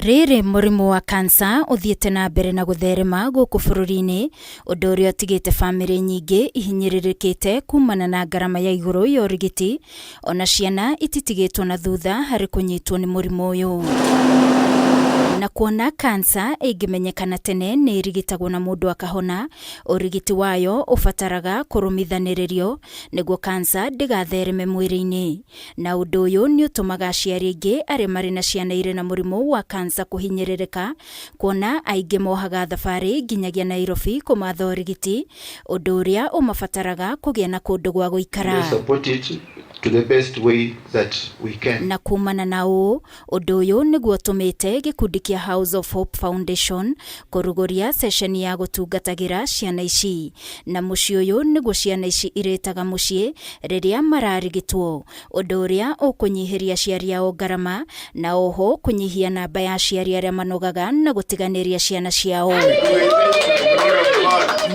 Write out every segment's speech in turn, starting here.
Riri murimu wa kansa uthiete na mbere na gutherema guku bururi-ini undu uria utigite family nyingi ihinyiririkite kumana na ngarama ya iguru ya urigiti ona ciana ititigitwo na thutha hari kunyitwo ni murimu uyu. Na kuona kansa ingimenyekana tene ni irigitagwo na mundu akahona, urigiti wayo ufataraga kurumithaniririo niguo kansa ndigathereme mwiri-ini. Na undu uyu ni utumaga aciari aingi aria mari na ciana ire na murimu wa kansa kuhinyiririka, kuona aingi mohaga thabari nginyagia Nairobi kumatha urigiti, undu uria umafataraga kugia na kundu gwa guikara. To the best way that we can. Na kumana na uu, undu uyu niguo tumite gikundi kia House of Hope Foundation kuruguria ceceni ya gutungatagira ciana ici. Na muci uyu niguo ciana ici iretaga mucie riria mararigitwo, undu uria ukunyihiria aciari ao ngarama na oho kunyihia namba ya aciari aria manogaga na gutiganiria ciana ciao.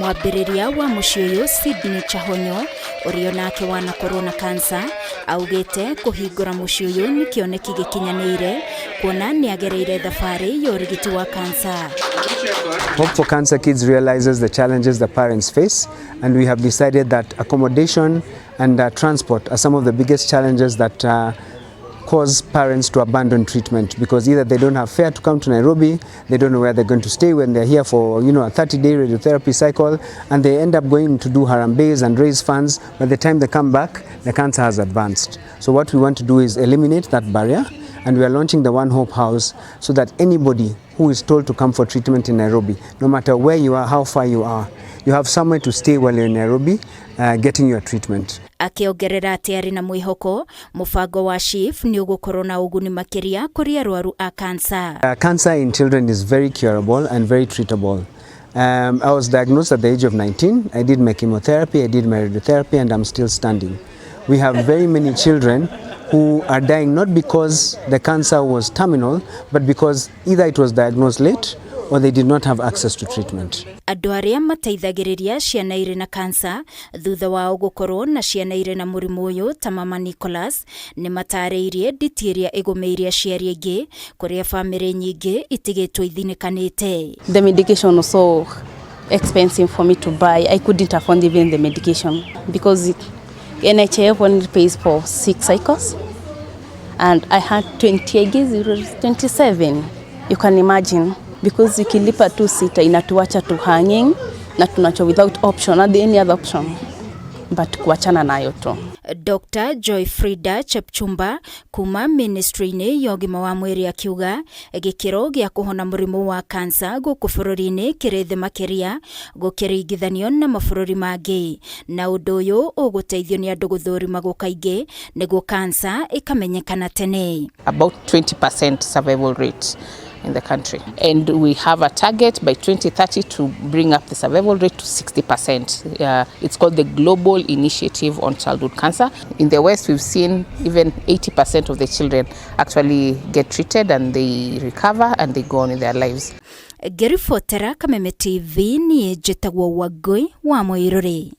Mwambiriria wa muci uyu Sydney Chahonyo uria nake wana corona cancer augite kuhingura muci uyu ni kioneki gikinyanire kuona ni agereire thabari ya urigiti wa cancer. Hope for Cancer Kids realizes the challenges the parents face, and we have decided that accommodation and transport are some of the biggest challenges that cause parents to abandon treatment, because either they don't have fare to come to Nairobi, they don't know where they're going to stay when they're here for a 30-day radiotherapy cycle, and they end up going to do harambees and raise funds. By the time they come back, the cancer has advanced. So what we want to do is eliminate that barrier, and we are launching the One Hope House so that anybody who is told to come for treatment in Nairobi, no matter where you are, how far you are, you have somewhere to stay while you're in Nairobi getting your treatment. Akiongerera ati ari na mwihoko mubango wa SHIF ni ugukorwo na uguni makiria kuri arwaru a cancer. Cancer in children is very curable and very treatable. I was diagnosed at the age of 19. I did my chemotherapy, I did my radiotherapy, and I'm still standing. We have very many children who are dying not because the cancer was terminal, but because either it was diagnosed late or they did not have access to treatment. Andu aria mateithagiriria ciana ire na cancer thutha wao gukorwo na ciana ire na murimu uyu ta mama Nicholas ni matariirie nditi iria igumeirie aciari aingi kuria family nyingi itigitwo ithinikanite. The medication was so expensive for me to buy. I couldn't afford even the medication because NHIF only pays for 6 cycles and I had 27. You can imagine, because ukilipa tu sita inatuacha tu hanging na tunacho without option, at any other option but kuachana nayo tu. Dr. Joy Frida Chepchumba kuma ministry-ini ya ugima wa mwiri akiuga gikiro gia kuhona murimu wa cancer guku bururi-ini kirithe makiria gukiringithanio na mabururi mangi, na undu uyu uguteithio ni andu guthurima gukaingi niguo cancer ikamenyekana tene. About 20% survival rate in the country, and we have a target by 2030 to bring up the survival rate to 60%. It's called the Global Initiative on Childhood Cancer. In the West, we've seen even 80% of the children actually get treated and they recover and they go on in their lives. Gerifotera Kameme TV ni jetagwo Wagoi wa Moirore.